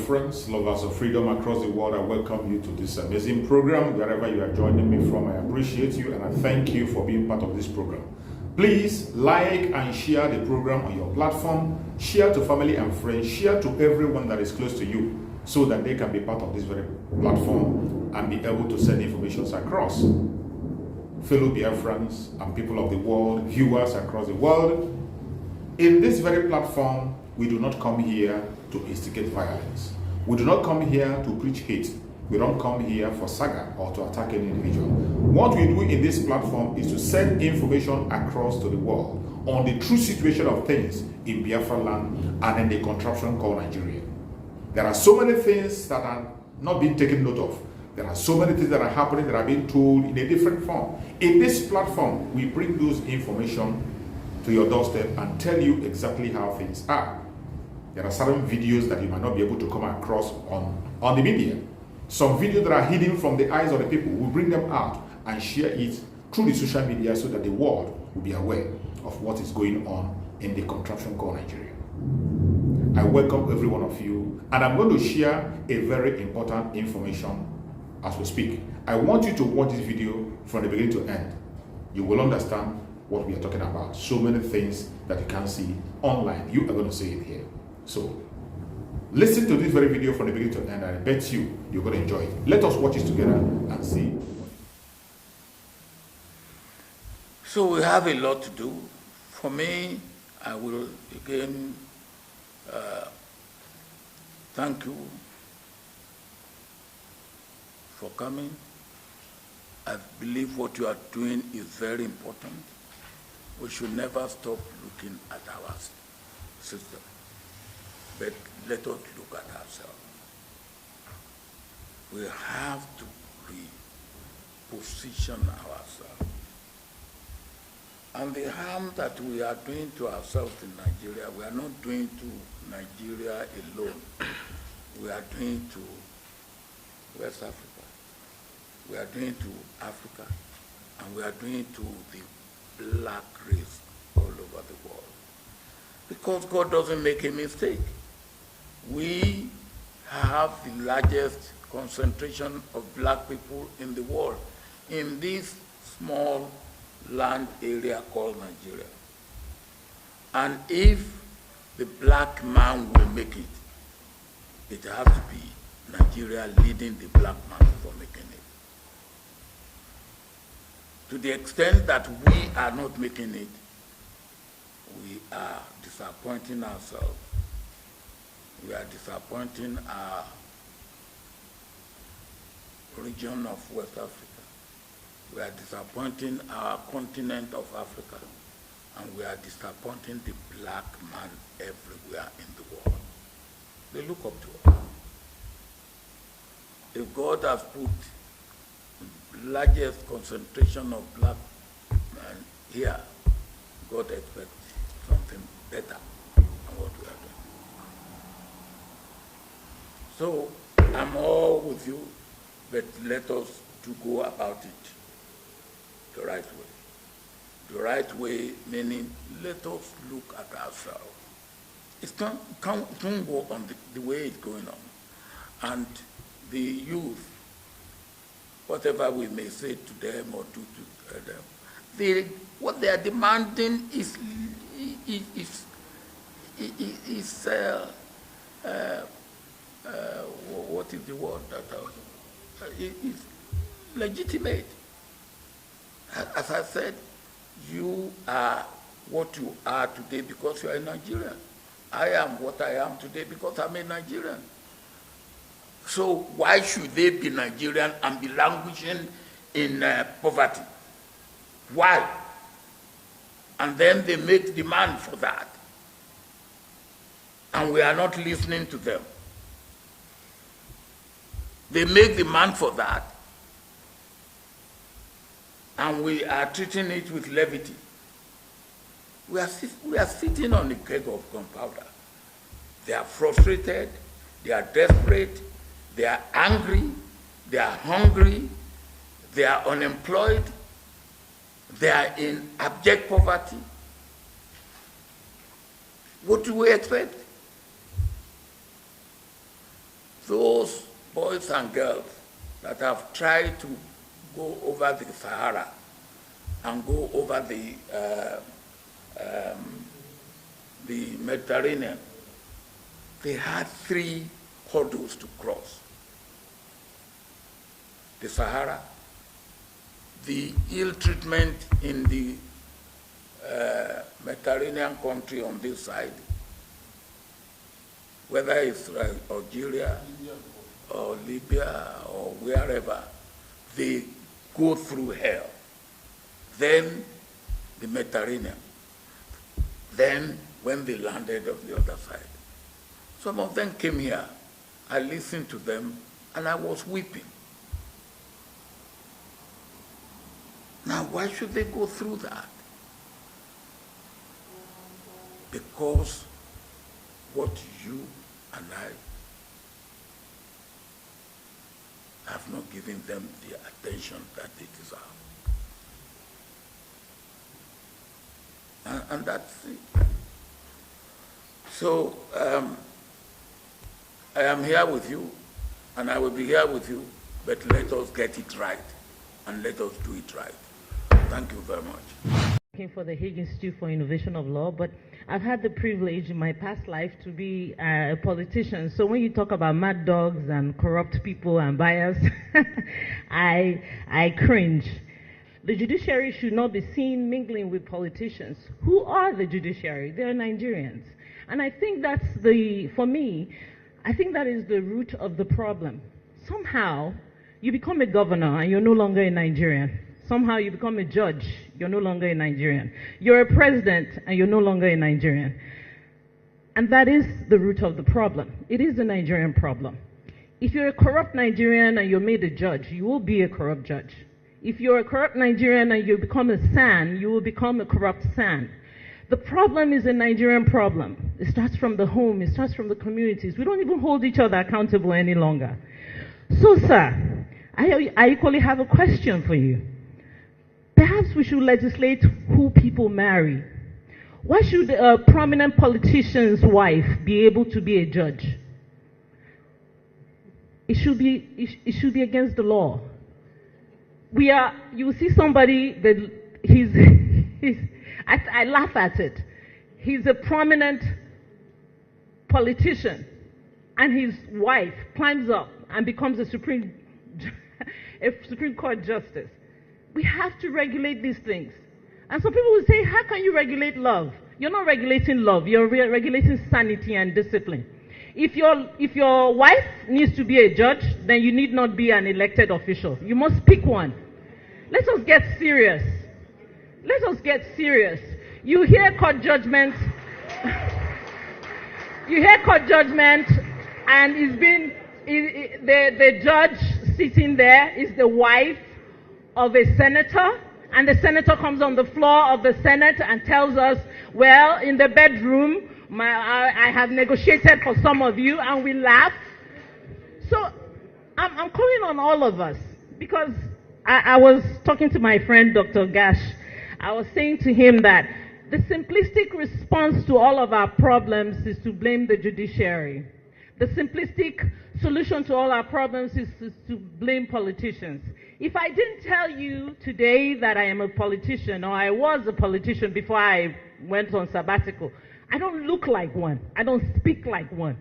friends, lovers of freedom across the world. I welcome you to this amazing program. Wherever you are joining me from, I appreciate you and I thank you for being part of this program. Please like and share the program on your platform. Share to family and friends. Share to everyone that is close to you so that they can be part of this very platform and be able to send information across. Fellow Biafrans and people of the world, viewers across the world, in this very platform, we do not come here to instigate violence. We do not come here to preach hate. We don't come here for saga or to attack any individual. What we do in this platform is to send information across to the world on the true situation of things in Biafra land and in the contraption called Nigeria. There are so many things that are not being taken note of. There are so many things that are happening that are being told in a different form. In this platform, we bring those information to your doorstep and tell you exactly how things are. There are certain videos that you might not be able to come across on the media. Some videos that are hidden from the eyes of the people, we bring them out and share it through the social media so that the world will be aware of what is going on in the contraption called Nigeria. I welcome every one of you, and I'm going to share a very important information as we speak. I want you to watch this video from the beginning to end. You will understand what we are talking about. So many things that you can't see online. You are going to see it here. So, listen to this very video from the beginning to end, and I bet you're going to enjoy it. Let us watch it together and see. So we have a lot to do. For me, I will again thank you for coming. I believe what you are doing is very important. We should never stop looking at our system. But let us look at ourselves. We have to reposition ourselves. And the harm that we are doing to ourselves in Nigeria, we are not doing to Nigeria alone. We are doing to West Africa. We are doing to Africa. And we are doing to the black race all over the world. Because God doesn't make a mistake. We have the largest concentration of black people in the world in this small land area called Nigeria. And if the black man will make it, it has to be Nigeria leading the black man for making it. To the extent that we are not making it, we are disappointing ourselves. We are disappointing our region of West Africa. We are disappointing our continent of Africa. And we are disappointing the black man everywhere in the world. They look up to us. If God has put the largest concentration of black men here, God expects something better than what we are doing. So, I'm all with you, but let us to go about it the right way. The right way meaning let us look at ourselves. It can't go on the way it's going on. And the youth, whatever we may say to them or do to them, what they are demanding is what is the word that is legitimate. As I said, you are what you are today because you are a Nigerian. I am what I am today because I'm a Nigerian. So why should they be Nigerian and be languishing in poverty? Why? And then they make demand for that. And we are not listening to them. They make demand for that. And we are treating it with levity. We are sitting on a keg of gunpowder. They are frustrated, they are desperate, they are angry, they are hungry, they are unemployed, they are in abject poverty. What do we expect? those boys and girls that have tried to go over the Sahara and go over the Mediterranean, they had 3 hurdles to cross: the Sahara, the ill treatment in the Mediterranean country on this side, whether it's Algeria or Libya or wherever, they go through hell. Then the Mediterranean. Then when they landed on the other side, some of them came here. I listened to them and I was weeping. Now, why should they go through that? Because what you and I have not given them the attention that they deserve. And that's it. So I am here with you, and I will be here with you, but let us get it right, and let us do it right. Thank you very much. Working for the Hague Institute for Innovation of Law, but I've had the privilege in my past life to be a politician. So when you talk about mad dogs and corrupt people and bias, I cringe. The judiciary should not be seen mingling with politicians. Who are the judiciary? They're Nigerians. And I think that's for me, I think that is the root of the problem. Somehow, you become a governor and you're no longer a Nigerian. Somehow you become a judge, you're no longer a Nigerian. You're a president and you're no longer a Nigerian. And that is the root of the problem. It is a Nigerian problem. If you're a corrupt Nigerian and you're made a judge, you will be a corrupt judge. If you're a corrupt Nigerian and you become a SAN, you will become a corrupt SAN. The problem is a Nigerian problem. It starts from the home, it starts from the communities. We don't even hold each other accountable any longer. So, sir, I equally have a question for you. Perhaps we should legislate who people marry. Why should a prominent politician's wife be able to be a judge? It should be against the law. You see somebody that I laugh at it. He's a prominent politician, and his wife climbs up and becomes a Supreme Court justice. We have to regulate these things. And some people will say, how can you regulate love? You're not regulating love, you're regulating sanity and discipline. If your wife needs to be a judge, then you need not be an elected official. You must pick one. Let us get serious. Let us get serious. You hear court judgment, and the judge sitting there is the wife of a senator, and the senator comes on the floor of the Senate and tells us, well, in the bedroom, I have negotiated for some of you, and we laugh. So I'm calling on all of us, because I was talking to my friend, Dr. Gash. I was saying to him that the simplistic response to all of our problems is to blame the judiciary. The simplistic solution to all our problems is to blame politicians. If I didn't tell you today that I am a politician, or I was a politician before I went on sabbatical, I don't look like one. I don't speak like one.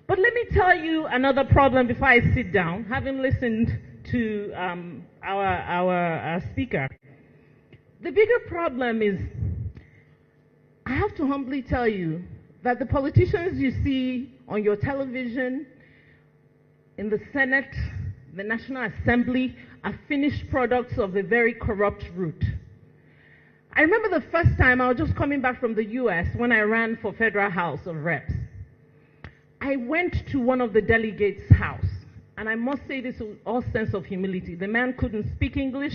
But let me tell you another problem before I sit down, having listened to our speaker. The bigger problem is, I have to humbly tell you that the politicians you see on your television, in the Senate, the National Assembly, are finished products of a very corrupt root. I remember the first time I was just coming back from the US when I ran for Federal House of Reps. I went to one of the delegates' house, and I must say this with all sense of humility. The man couldn't speak English,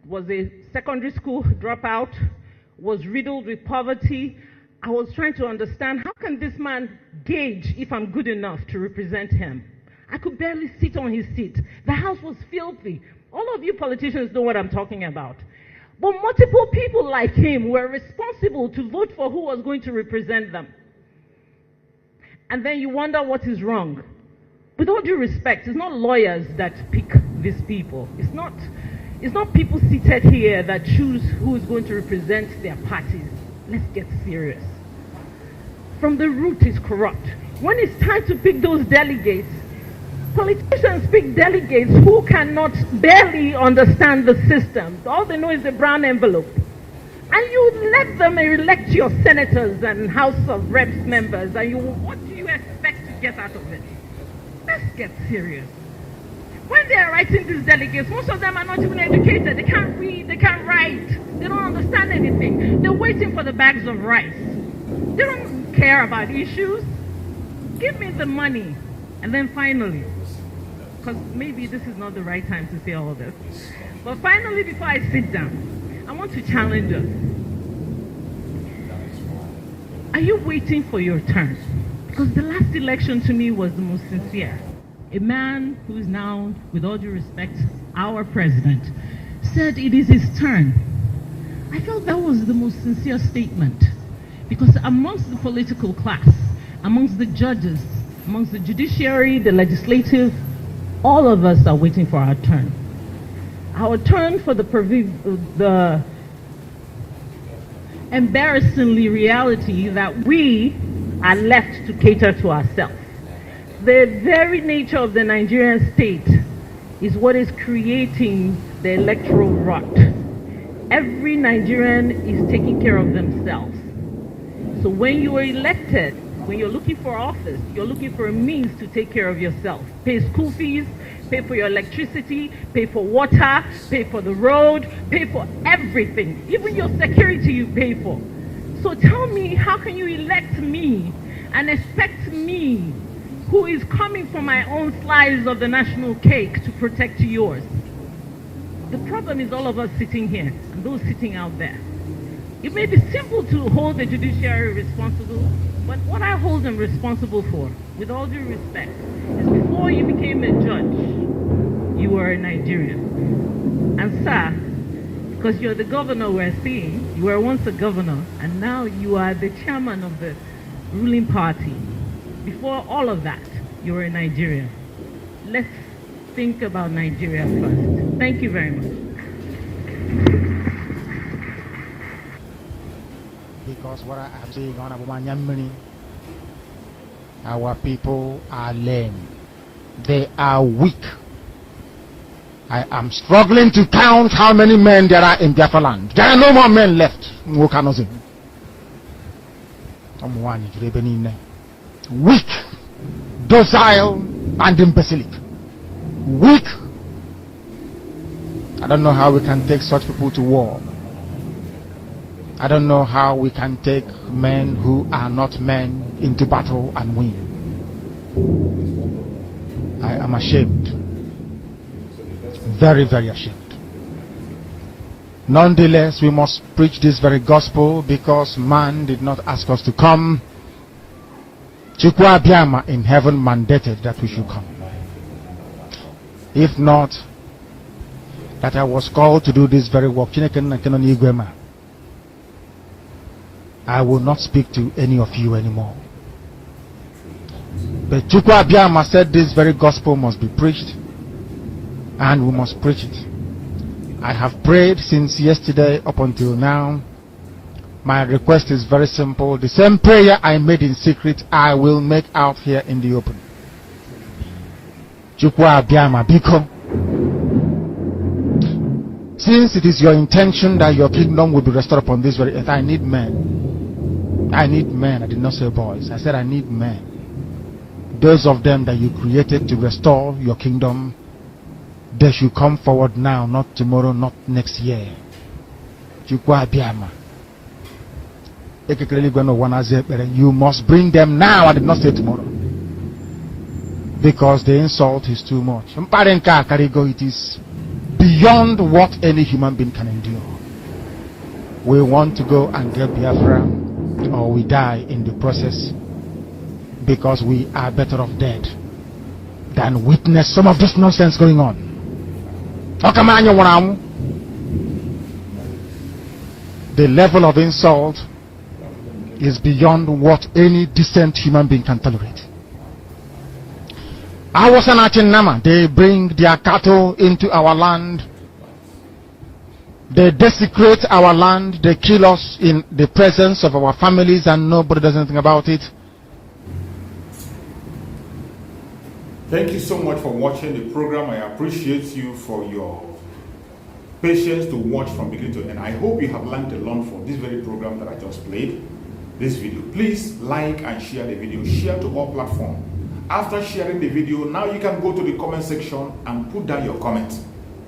was a secondary school dropout, was riddled with poverty. I was trying to understand, how can this man gauge if I'm good enough to represent him? I could barely sit on his seat. The house was filthy. All of you politicians know what I'm talking about. But multiple people like him were responsible to vote for who was going to represent them. And then you wonder what is wrong. With all due respect, it's not lawyers that pick these people. It's not people seated here that choose who is going to represent their parties. Let's get serious. From the root is corrupt. When it's time to pick those delegates, politicians pick delegates who cannot barely understand the system. All they know is the brown envelope. And you let them elect your senators and House of Reps members, and what do you expect to get out of it? Let's get serious. When they are writing these delegates, most of them are not even educated. They can't read, they can't write, they don't understand anything. They're waiting for the bags of rice. They don't care about issues. Give me the money. And then finally, because maybe this is not the right time to say all this, but finally, before I sit down, I want to challenge us. Are you waiting for your turn? Because the last election to me was the most sincere. A man who is now, with all due respect, our president, said it is his turn. I felt that was the most sincere statement. Because amongst the political class, amongst the judges, amongst the judiciary, the legislative, all of us are waiting for our turn. Our turn for the embarrassingly reality that we are left to cater to ourselves. The very nature of the Nigerian state is what is creating the electoral rot. Every Nigerian is taking care of themselves. So when you are elected, when you're looking for office, you're looking for a means to take care of yourself. Pay school fees, pay for your electricity, pay for water, pay for the road, pay for everything. Even your security you pay for. So tell me, how can you elect me and expect me, who is coming for my own slice of the national cake, to protect yours? The problem is all of us sitting here and those sitting out there. It may be simple to hold the judiciary responsible, but what I hold them responsible for, with all due respect, is before you became a judge, you were a Nigerian. And sir, because you're the governor we're seeing, you were once a governor, and now you are the chairman of the ruling party. Before all of that, you were a Nigerian. Let's think about Nigeria first. Thank you very much. Because what I am saying on Abumanyamini, our people are lame. They are weak. I am struggling to count how many men there are in Biafra land. There are no more men left. Weak, docile, and imbecilic. Weak. I don't know how we can take such people to war. I don't know how we can take men who are not men into battle and win. I am ashamed. Very, very ashamed. Nonetheless, we must preach this very gospel because man did not ask us to come. Chukwa Biama in heaven mandated that we should come. If not, that I was called to do this very work, I will not speak to any of you anymore. But Chukwa Biama said this very gospel must be preached, and we must preach it. I have prayed since yesterday up until now. My request is very simple. The same prayer I made in secret, I will make out here in the open. Chukwa Biama Biko, since it is your intention that your kingdom will be restored upon this very earth, I need men. I need men. I did not say boys. I said I need men. Those of them that you created to restore your kingdom, they should come forward now, not tomorrow, not next year. Chukwa Biama. You must bring them now. I did not say tomorrow. Because the insult is too much. It is beyond what any human being can endure. We want to go and get Biafra, or we die in the process, because we are better off dead than witness some of this nonsense going on. The level of insult is beyond what any decent human being can tolerate. I was an Achinama. They bring their cattle into our land. They desecrate our land. They kill us in the presence of our families and nobody does anything about it. Thank you so much for watching the program. I appreciate you for your patience to watch from beginning to end. I hope you have learned a lot from this very program that I just played, this video. Please like and share the video. Share to all platforms. After sharing the video, now you can go to the comment section and put down your comments.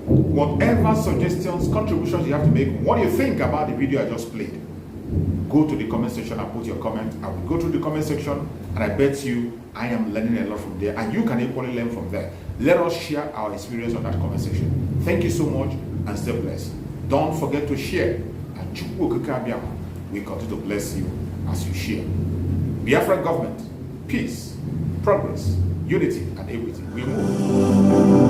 Whatever suggestions, contributions you have to make, what do you think about the video I just played? Go to the comment section and put your comment. I will go through the comment section and I bet you I am learning a lot from there and you can equally learn from there. Let us share our experience on that comment section. Thank you so much and stay blessed. Don't forget to share and we continue to bless you as you share. Biafra government, peace, progress, unity and equity. We move.